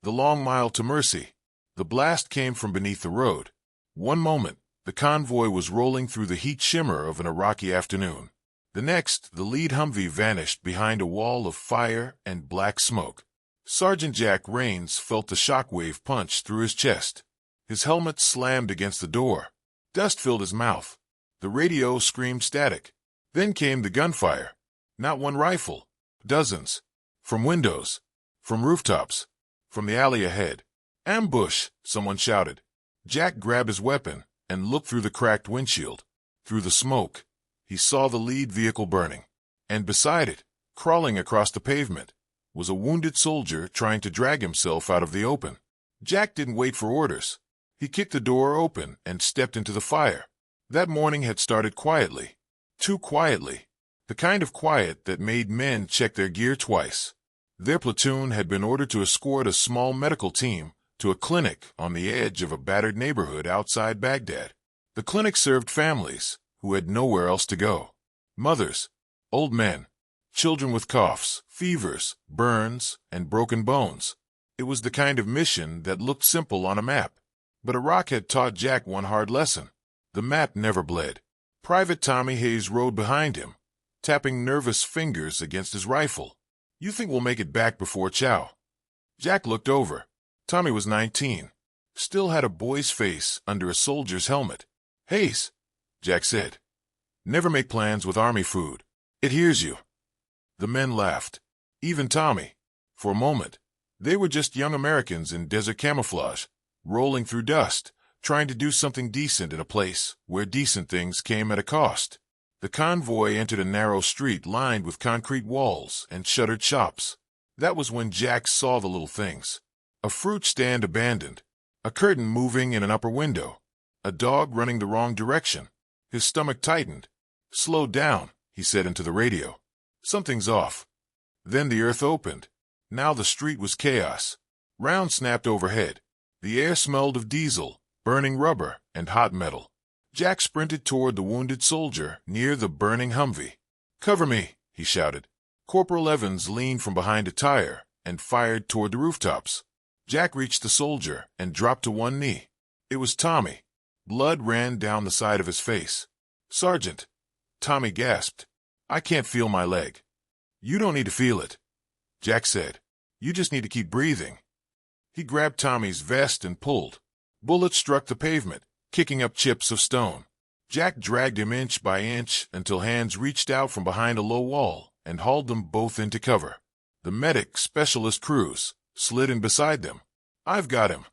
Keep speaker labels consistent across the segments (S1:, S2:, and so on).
S1: The long mile to Mercy. The blast came from beneath the road. One moment, the convoy was rolling through the heat shimmer of an Iraqi afternoon. The next, the lead Humvee vanished behind a wall of fire and black smoke. Sergeant Jack Rains felt the shockwave punch through his chest. His helmet slammed against the door. Dust filled his mouth. The radio screamed static. Then came the gunfire. Not one rifle. Dozens. From windows. From rooftops. From the alley ahead. "Ambush!" someone shouted. Jack grabbed his weapon and looked through the cracked windshield. Through the smoke, he saw the lead vehicle burning. And beside it, crawling across the pavement, was a wounded soldier trying to drag himself out of the open. Jack didn't wait for orders. He kicked the door open and stepped into the fire. That morning had started quietly. Too quietly. The kind of quiet that made men check their gear twice. Their platoon had been ordered to escort a small medical team to a clinic on the edge of a battered neighborhood outside Baghdad. The clinic served families who had nowhere else to go. Mothers, old men, children with coughs, fevers, burns, and broken bones. It was the kind of mission that looked simple on a map. But Iraq had taught Jack one hard lesson. The map never bled. Private Tommy Hayes rode behind him, tapping nervous fingers against his rifle. "You think we'll make it back before chow?" Jack looked over. Tommy was 19. Still had a boy's face under a soldier's helmet. "Hayes," Jack said, "never make plans with army food. It hears you." The men laughed. Even Tommy. For a moment, they were just young Americans in desert camouflage, rolling through dust, trying to do something decent in a place where decent things came at a cost. The convoy entered a narrow street lined with concrete walls and shuttered shops. That was when Jack saw the little things. A fruit stand abandoned, a curtain moving in an upper window, a dog running the wrong direction. His stomach tightened. "Slow down," he said into the radio. "Something's off." Then the earth opened. Now the street was chaos. Rounds snapped overhead. The air smelled of diesel, burning rubber, and hot metal. Jack sprinted toward the wounded soldier near the burning Humvee. "Cover me," he shouted. Corporal Evans leaned from behind a tire and fired toward the rooftops. Jack reached the soldier and dropped to one knee. It was Tommy. Blood ran down the side of his face. "Sergeant," Tommy gasped, "I can't feel my leg." "You don't need to feel it," Jack said. "You just need to keep breathing." He grabbed Tommy's vest and pulled. Bullets struck the pavement, kicking up chips of stone. Jack dragged him inch by inch until hands reached out from behind a low wall and hauled them both into cover. The medic specialist crews slid in beside them. "I've got him."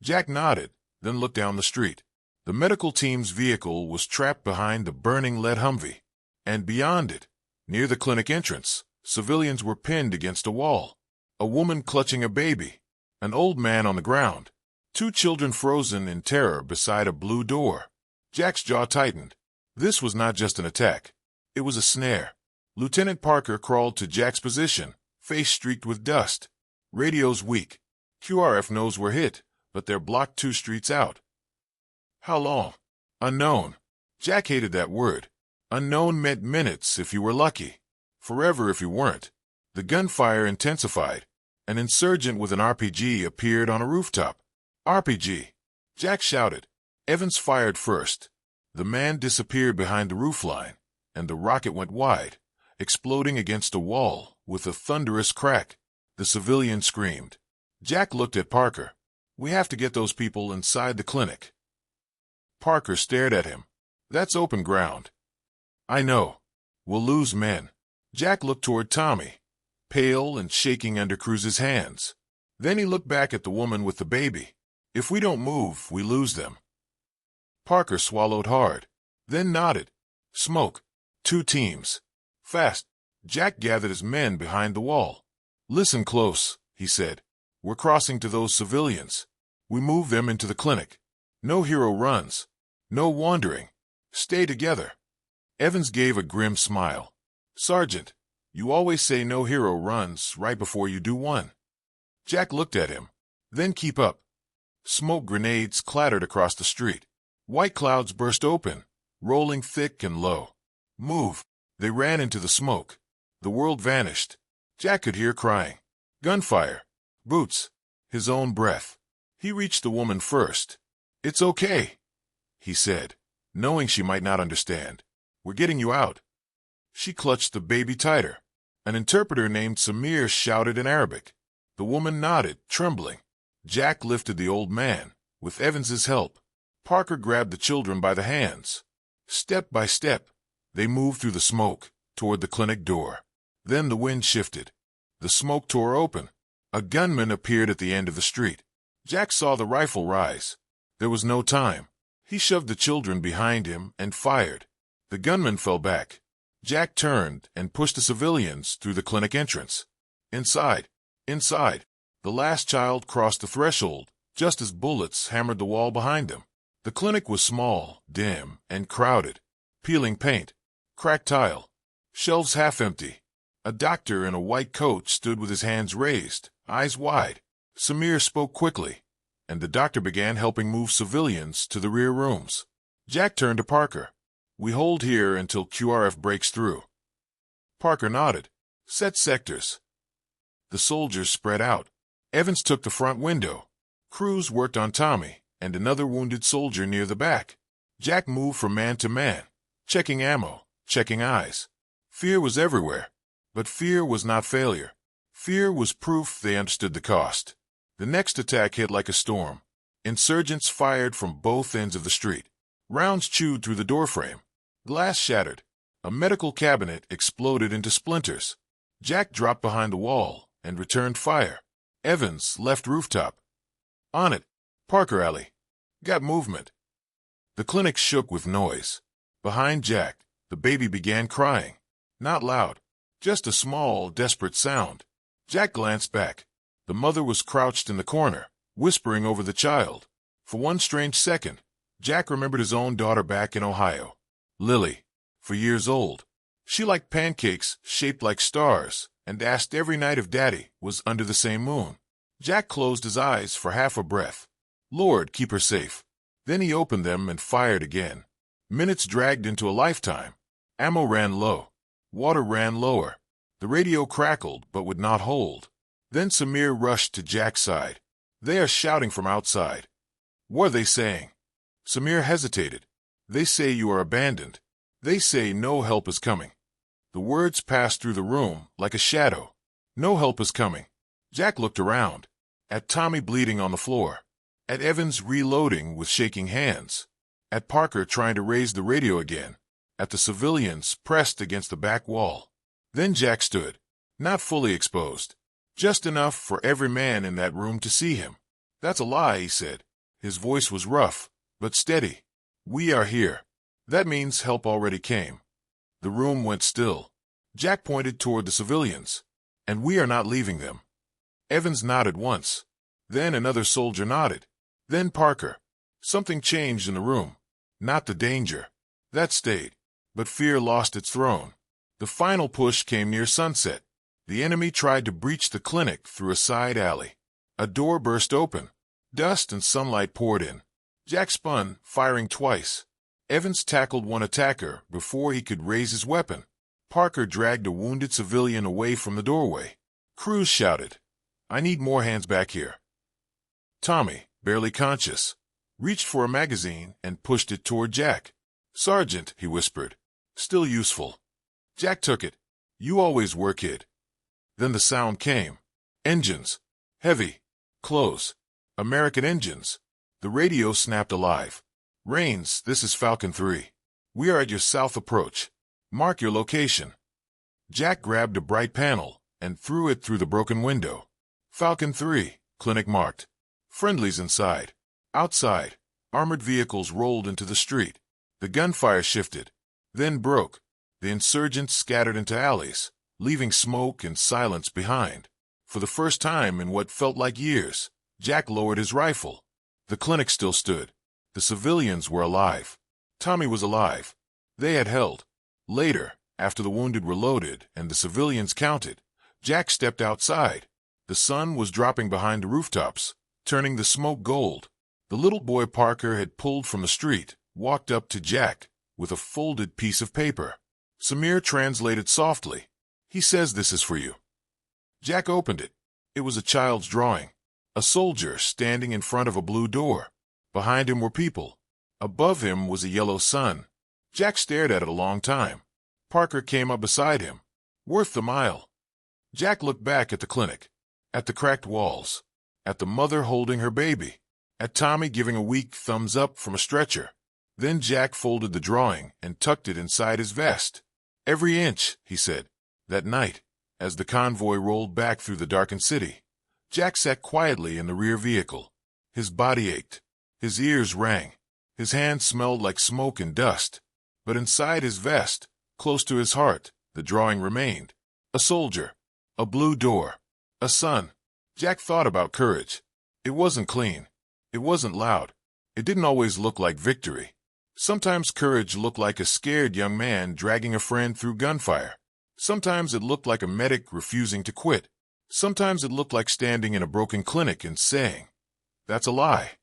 S1: Jack nodded, then looked down the street. The medical team's vehicle was trapped behind the burning lead Humvee. And beyond it, near the clinic entrance, civilians were pinned against a wall. A woman clutching a baby. An old man on the ground. Two children frozen in terror beside a blue door. Jack's jaw tightened. This was not just an attack. It was a snare. Lieutenant Parker crawled to Jack's position, face streaked with dust. Radio's weak. QRF knows we're hit, but they're blocked 2 streets out. How long? Unknown. Jack hated that word. Unknown meant minutes if you were lucky. Forever if you weren't. The gunfire intensified. An insurgent with an RPG appeared on a rooftop. "RPG!" Jack shouted. Evans fired first. The man disappeared behind the roofline, and the rocket went wide, exploding against a wall with a thunderous crack. The civilian screamed. Jack looked at Parker. "We have to get those people inside the clinic." Parker stared at him. "That's open ground." "I know. We'll lose men." Jack looked toward Tommy, pale and shaking under Cruz's hands. Then he looked back at the woman with the baby. "If we don't move, we lose them." Parker swallowed hard, then nodded. "Smoke. 2 teams. Fast." Jack gathered his men behind the wall. "Listen close," he said. "We're crossing to those civilians. We move them into the clinic. No hero runs. No wandering. Stay together." Evans gave a grim smile. "Sergeant, you always say no hero runs right before you do one." Jack looked at him. "Then keep up." Smoke grenades clattered across the street. White clouds burst open, rolling thick and low. "Move." They ran into the smoke. The world vanished. Jack could hear crying. "Gunfire. Boots." his own breath. He reached the woman first. "It's okay," he said, knowing she might not understand. "We're getting you out." She clutched the baby tighter. An interpreter named Samir shouted in Arabic. The woman nodded, trembling. Jack lifted the old man. With Evans's help, Parker grabbed the children by the hands. Step by step, they moved through the smoke toward the clinic door. Then the wind shifted. The smoke tore open. A gunman appeared at the end of the street. Jack saw the rifle rise. There was no time. He shoved the children behind him and fired. The gunman fell back. Jack turned and pushed the civilians through the clinic entrance. Inside, the last child crossed the threshold just as bullets hammered the wall behind them. The clinic was small, dim, and crowded. Peeling paint, cracked tile, shelves half empty. A doctor in a white coat stood with his hands raised, eyes wide. Samir spoke quickly, and the doctor began helping move civilians to the rear rooms. Jack turned to Parker. "We hold here until QRF breaks through." Parker nodded. "Set sectors." The soldiers spread out. Evans took the front window. Cruz worked on Tommy and another wounded soldier near the back. Jack moved from man to man, checking ammo, checking eyes. Fear was everywhere, but fear was not failure. Fear was proof they understood the cost. The next attack hit like a storm. Insurgents fired from both ends of the street. Rounds chewed through the doorframe. Glass shattered. A medical cabinet exploded into splinters. Jack dropped behind the wall and returned fire. Evans left rooftop. On it, Parker Alley. Got movement. The clinic shook with noise. Behind Jack, the baby began crying. Not loud, just a small, desperate sound. Jack glanced back. The mother was crouched in the corner, whispering over the child. For one strange second, Jack remembered his own daughter back in Ohio. Lily, for years old. She liked pancakes shaped like stars and asked every night if Daddy was under the same moon. Jack closed his eyes for half a breath. Lord, keep her safe. Then he opened them and fired again. Minutes dragged into a lifetime. Ammo ran low. Water ran lower. The radio crackled but would not hold. Then Samir rushed to Jack's side. "They are shouting from outside." "What are they saying?" Samir hesitated. "They say you are abandoned. They say no help is coming." The words passed through the room like a shadow. No help is coming. Jack looked around. At Tommy bleeding on the floor. At Evans reloading with shaking hands. At Parker trying to raise the radio again. At the civilians pressed against the back wall. Then Jack stood. Not fully exposed. Just enough for every man in that room to see him. "That's a lie," he said. His voice was rough, but steady. "We are here. That means help already came." The room went still. Jack pointed toward the civilians. "And we are not leaving them." Evans nodded once. Then another soldier nodded. Then Parker. Something changed in the room. Not the danger. That stayed. But fear lost its throne. The final push came near sunset. The enemy tried to breach the clinic through a side alley. A door burst open. Dust and sunlight poured in. Jack spun, firing twice. Evans tackled one attacker before he could raise his weapon. Parker dragged a wounded civilian away from the doorway. Cruz shouted, "I need more hands back here." Tommy, barely conscious, reached for a magazine and pushed it toward Jack. "Sergeant," he whispered, "still useful." Jack took it. "You always were, kid." Then the sound came. Engines. Heavy. Close. American engines. The radio snapped alive. "Rains, this is Falcon 3. We are at your south approach. Mark your location." Jack grabbed a bright panel and threw it through the broken window. Falcon 3, clinic marked. Friendlies inside. Outside, armored vehicles rolled into the street. The gunfire shifted, then broke. The insurgents scattered into alleys, leaving smoke and silence behind. For the first time in what felt like years, Jack lowered his rifle. The clinic still stood. The civilians were alive. Tommy was alive. They had held. Later, after the wounded were loaded and the civilians counted, Jack stepped outside. The sun was dropping behind the rooftops, turning the smoke gold. The little boy Parker had pulled from the street walked up to Jack with a folded piece of paper. Samir translated softly. "He says this is for you." Jack opened it. It was a child's drawing. A soldier standing in front of a blue door. Behind him were people. Above him was a yellow sun. Jack stared at it a long time. Parker came up beside him. Worth the mile. Jack looked back at the clinic, at the cracked walls, at the mother holding her baby, at Tommy giving a weak thumbs up from a stretcher. Then Jack folded the drawing and tucked it inside his vest. "Every inch," he said. That night, as the convoy rolled back through the darkened city, Jack sat quietly in the rear vehicle. His body ached. His ears rang. His hands smelled like smoke and dust. But inside his vest, close to his heart, the drawing remained. A soldier. A blue door. A sun. Jack thought about courage. It wasn't clean. It wasn't loud. It didn't always look like victory. Sometimes courage looked like a scared young man dragging a friend through gunfire. Sometimes it looked like a medic refusing to quit. Sometimes it looked like standing in a broken clinic and saying, "That's a lie,"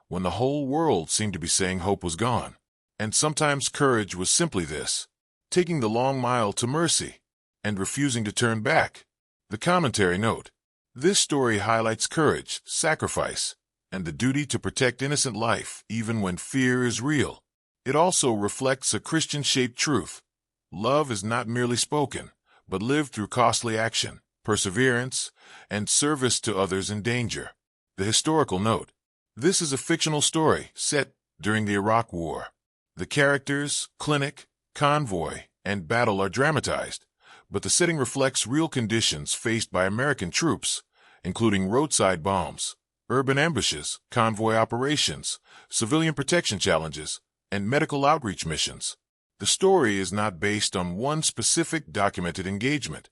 S1: when the whole world seemed to be saying hope was gone. And sometimes courage was simply this: taking the long mile to mercy and refusing to turn back. The commentary note: this story highlights courage, sacrifice, and the duty to protect innocent life even when fear is real. It also reflects a Christian-shaped truth. Love is not merely spoken, but lived through costly action, perseverance, and service to others in danger. The historical note: this is a fictional story set during the Iraq War. The characters, clinic, convoy, and battle are dramatized, but the setting reflects real conditions faced by American troops, including roadside bombs, urban ambushes, convoy operations, civilian protection challenges, and medical outreach missions. The story is not based on one specific documented engagement.